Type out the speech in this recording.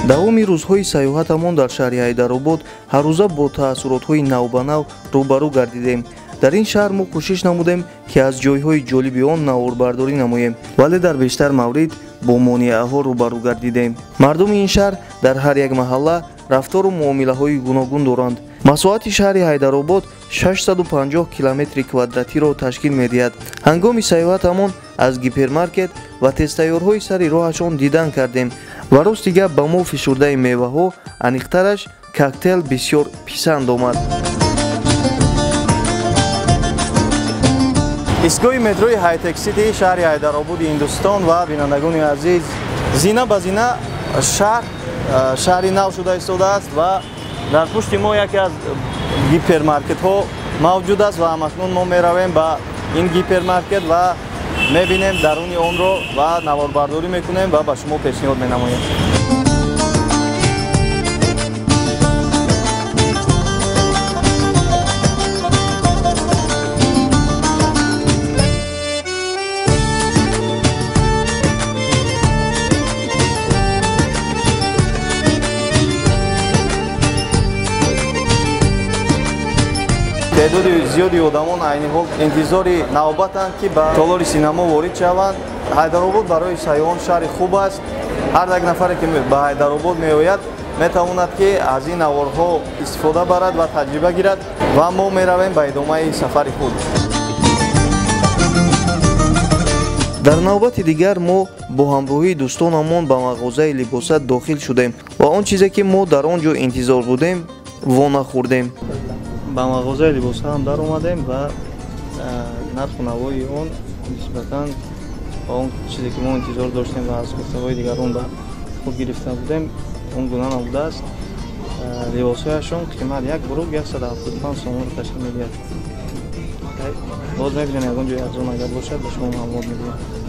давоми рӯзҳои сайёҳатамон дар шаҳри Ҳайдаробод ҳаррӯза бо таассуротҳои навбанав рӯбарӯ гардидем. дар ин шаҳр мо кӯшиш намудем ки аз ҷойҳои ҷолиби он наворбардорӣ намоем, вале дар бештар маврид бо монеаҳо рӯбарӯ гардидем. мардуми ин шаҳр дар ҳар як маҳалла рафтору муомилаҳои гуногун доранд. масоҳати шаҳри Ҳайдаробод 650 километри квадратиро ташкил медиҳад. ҳангоми сайёҳатамон аз гипермаркет ва тезтайёрҳои сари роҳашон дидан кардем ва ростига ба мо фишурдаи меваҳо, аниқтараш коктейл бисёр писанд омад. истгоҳи метрои High-Tech City шаҳри Ҳайдарободи Ҳиндустон ва бинандагони азиз, зина ба зина шаҳри нав шуда истодааст ва дар пушти мо яке аз гипермаркетҳо мавҷуд аст ва ҳамакнун мо меравем ба ин гипермаркет ва мебинем даруни онро ва наворбардорӣ мекунем ва ба шумо пешниҳод менамоем. تعداد زیادی آدمان عین حال انتظاری نوبتند که به تالار سینما وارد شوند. حیدرآباد برای سیاحان شهر خوب است. هر یک نفری که به حیدرآباد میآید میتواند که از این نوارها استفاده برد و تجربه گیرد و ما میرویم به ادامه سفر خود. در نوبت دیگر ما با همراهی دوستانمان به مغازه لباسات داخل شدیم و آن چیزی که ما در آنجا انتظار بودیم وانه خوردیم. با مغازه لباس‌ها هم در اومدیم و نرخ و نوای اون نسبتاً با اون چیزی که ما انتظار داشتیم و از گفته‌های دیگران به خود گرفته بودیم اون گونه نبوده است. لباس‌هایشون قیمت یک بروگ 175 سوم رو تشکیل می‌دهد. باز می‌بینید اون جای ارزان اگر باشد به شما معلومات می‌دهیم.